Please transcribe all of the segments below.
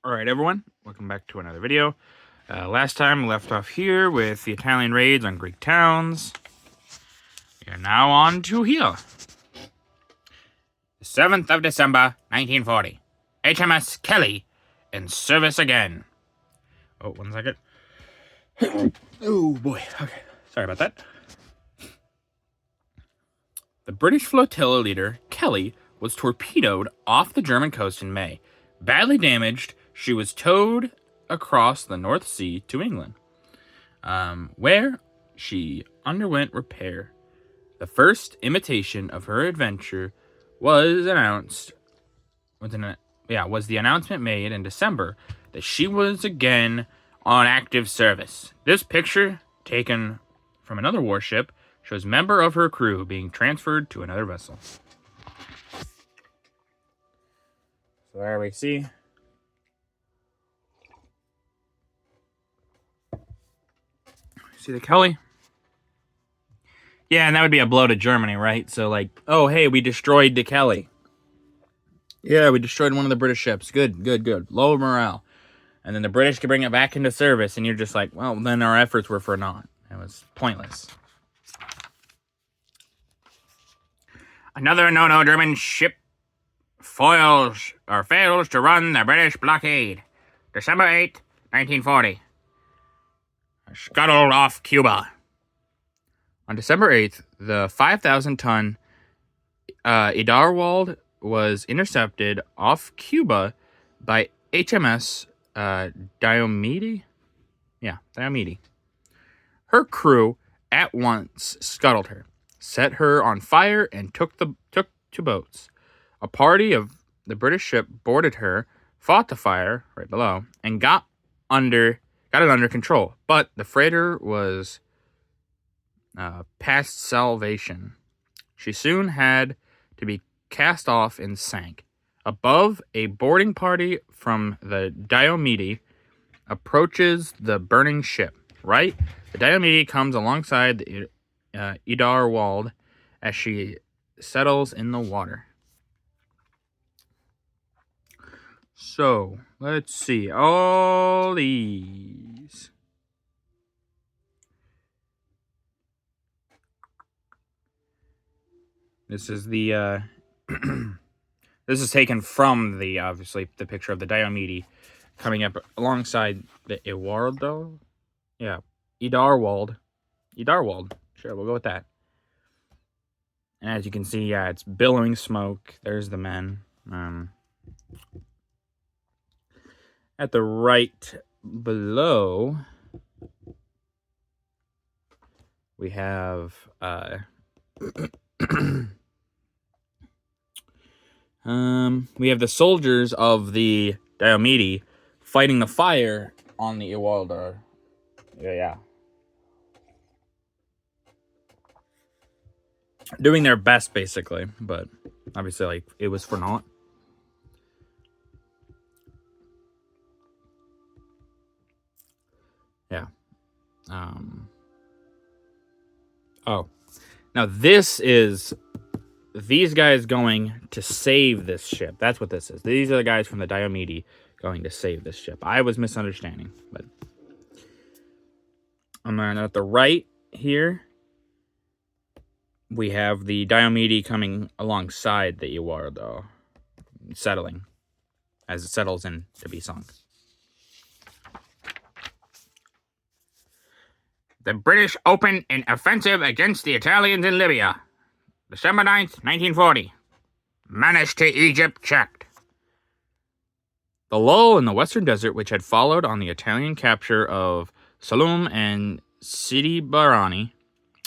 Alright everyone, welcome back to another video. Last time we left off here with the Italian raids on Greek towns. We are now on to here. The 7th of December, 1940. HMS Kelly in service again. Oh, 1 second. Oh boy, okay. Sorry about that. The British flotilla leader, Kelly, was torpedoed off the German coast in May. Badly damaged, she was towed across the North Sea to England, where she underwent repair. The first imitation of her adventure was the announcement made in December that she was again on active service. This picture, taken from another warship, shows a member of her crew being transferred to another vessel. So there we see. See the Kelly? Yeah, and that would be a blow to Germany, right? So like, oh, hey, we destroyed the Kelly. Yeah, we destroyed one of the British ships. Good. Low morale. And then the British can bring it back into service, and you're just like, well, then our efforts were for naught. It was pointless. Another German ship fails to run the British blockade. December 8th, 1940. Scuttled off Cuba. On December 8th, the 5,000-ton Idarwald was intercepted off Cuba by HMS Diomi. Yeah, Diomi. Her crew at once scuttled her, set her on fire, and took to boats. A party of the British ship boarded her, fought the fire right below, and got it under control. But the freighter was past salvation. She soon had to be cast off and sank. Above, a boarding party from the Diomi approaches the burning ship. Right, the Diomi comes alongside the Idarwald as she settles in the water. So, let's see. All these. This is the, this is taken from the, obviously, the picture of the Diomi coming up alongside the Idarwald. Yeah, Idarwald. Sure, we'll go with that. And as you can see, yeah, it's billowing smoke. There's the men. At the right below, we have we have the soldiers of the Diomi fighting the fire on the Idarwald. Yeah. Doing their best, basically, but obviously, like, it was for naught. Yeah. Oh. Now, this is these guys going to save this ship. That's what this is. These are the guys from the Diomi going to save this ship. I was misunderstanding, but at the right here, we have the Diomi coming alongside the Idarwald, settling as it settles in to be sunk. The British opened an offensive against the Italians in Libya. December 9th, 1940. Menace to Egypt checked. The lull in the Western Desert, which had followed on the Italian capture of Salum and Sidi Barrani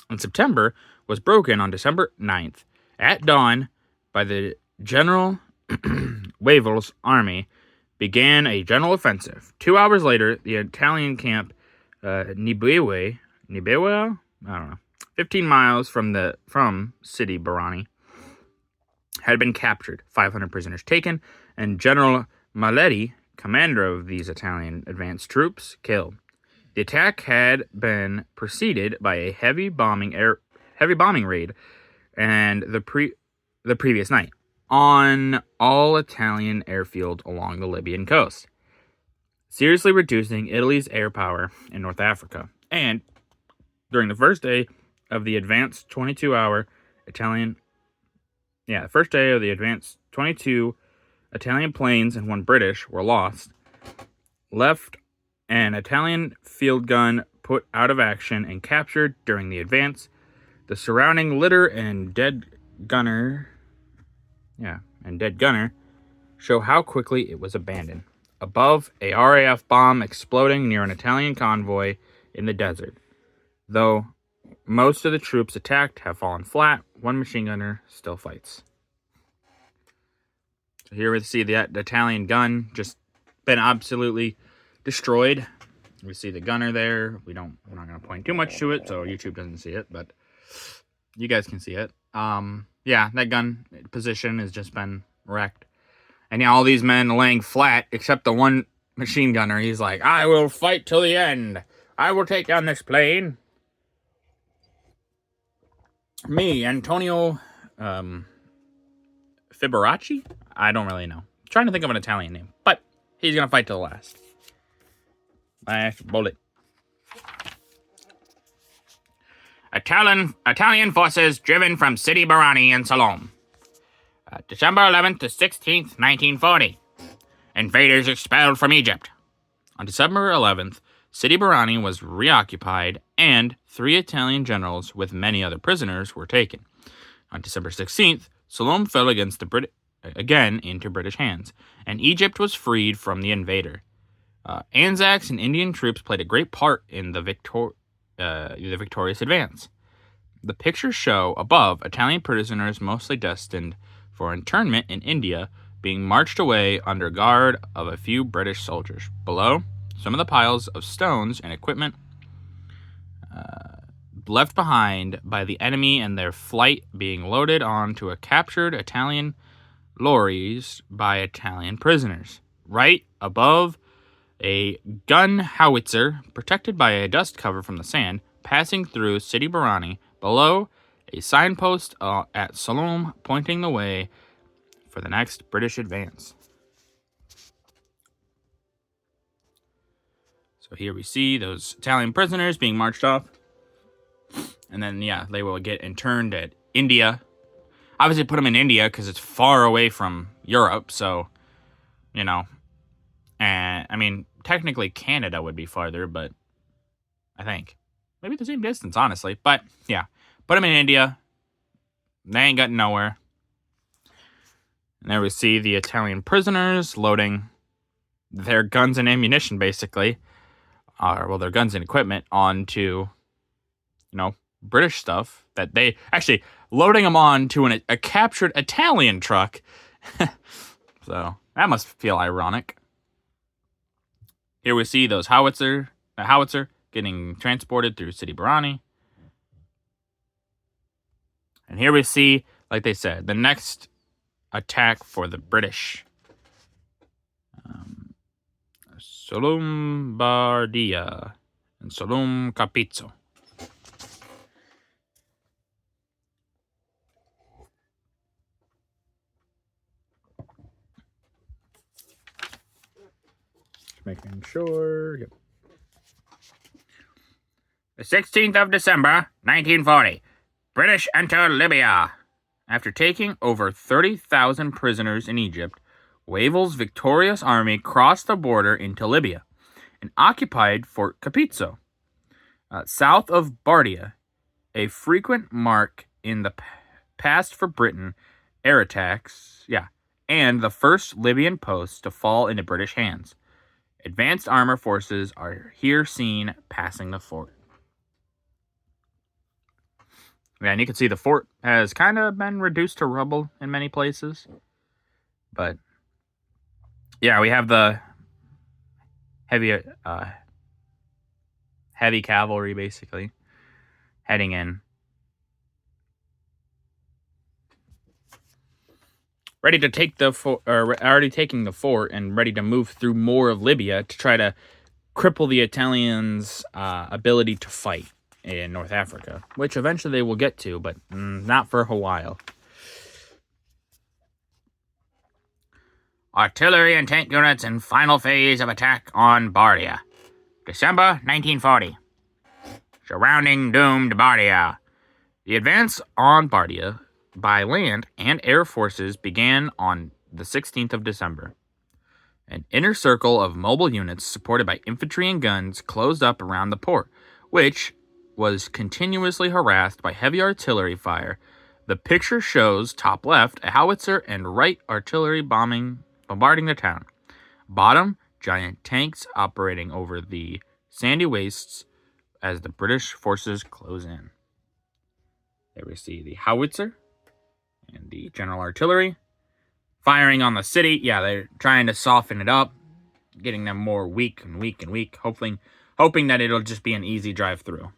in September, was broken on December 9th. At dawn, by the General Wavel's army, began a general offensive. 2 hours later, the Italian camp Nibewe, I don't know, 15 miles from Sidi Barrani, had been captured, 500 prisoners taken, and General Maletti, commander of these Italian advanced troops, killed. The attack had been preceded by a heavy bombing raid, and the previous night on all Italian airfields along the Libyan coast. seriously reducing Italy's air power in North Africa. And during the first day of the advanced 22-hour Italian, the first day of the advanced 22 Italian planes and 1 British were lost, left an Italian field gun put out of action and captured during the advance. The surrounding litter and dead gunner show how quickly it was abandoned. Above, a RAF bomb exploding near an Italian convoy in the desert. Though most of the troops attacked have fallen flat, 1 machine gunner still fights. So here we see the Italian gun just been absolutely destroyed. We see the gunner there. We're not going to point too much to it, so YouTube doesn't see it, but you guys can see it. That gun position has just been wrecked. And all these men laying flat, except the 1 machine gunner. He's like, I will fight till the end. I will take down this plane. Me, Antonio Fiberace? I don't really know. I'm trying to think of an Italian name, but he's going to fight till the last. Last bullet. Italian forces driven from Sidi Barrani and Salome. December 11th to 16th, 1940. Invaders expelled from Egypt. On December 11th, Sidi Barrani was reoccupied and 3 Italian generals with many other prisoners were taken. On December 16th, Salome fell against again into British hands, and Egypt was freed from the invader. Anzacs and Indian troops played a great part in the victorious advance. The pictures show above Italian prisoners mostly destined for internment in India being marched away under guard of a few British soldiers. Below, some of the piles of stones and equipment left behind by the enemy and their flight being loaded onto a captured Italian lorries by Italian prisoners. Right above, a gun howitzer protected by a dust cover from the sand passing through Sidi Barrani. Below, a signpost at Salome pointing the way for the next British advance. So here we see those Italian prisoners being marched off. And then, they will get interned at India. Obviously put them in India because it's far away from Europe. So, and technically Canada would be farther, but I think maybe the same distance, honestly. But put them in India. They ain't gotten nowhere. And there we see the Italian prisoners loading their guns and ammunition, basically. Their guns and equipment onto, British stuff that they actually loading them onto a captured Italian truck. So that must feel ironic. Here we see those howitzer getting transported through Sidi Barrani. And here we see, like they said, the next attack for the British. Solombardia and Solom Capizzo. Making sure. Yep. The 16th of December, 1940. British enter Libya. After taking over 30,000 prisoners in Egypt, Wavell's victorious army crossed the border into Libya and occupied Fort Capizzo, south of Bardia, a frequent mark in the past for Britain air attacks, and the first Libyan post to fall into British hands. Advanced armor forces are here seen passing the fort. And you can see the fort has kind of been reduced to rubble in many places. But, we have the heavy cavalry, basically, heading in. Ready to take the fort, or already taking the fort and ready to move through more of Libya to try to cripple the Italians' ability to fight in North Africa, which eventually they will get to, but not for a while. artillery and tank units in final phase of attack on Bardia. December 1940. Surrounding doomed Bardia. The advance on Bardia by land and air forces began on the 16th of December. An inner circle of mobile units supported by infantry and guns closed up around the port, which was continuously harassed by heavy artillery fire. The picture shows, top left, a howitzer and right artillery bombarding the town. Bottom, giant tanks operating over the sandy wastes as the British forces close in. There we see the howitzer and the general artillery firing on the city. Yeah, they're trying to soften it up, getting them more weak and weak and weak, hoping that it'll just be an easy drive through.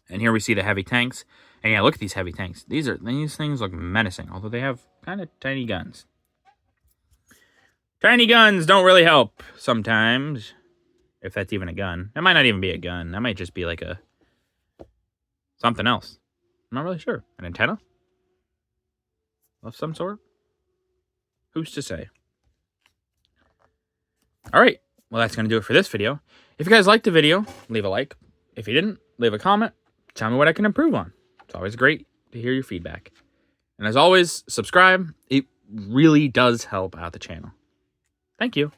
And here we see the heavy tanks. And yeah, look at these heavy tanks. These things look menacing, although they have kind of tiny guns. Tiny guns don't really help sometimes, if that's even a gun. That might not even be a gun. That might just be like something else. I'm not really sure. An antenna? Of some sort? Who's to say? Alright, well that's going to do it for this video. If you guys liked the video, leave a like. If you didn't, leave a comment. Tell me what I can improve on. It's always great to hear your feedback. And as always, subscribe. It really does help out the channel. Thank you.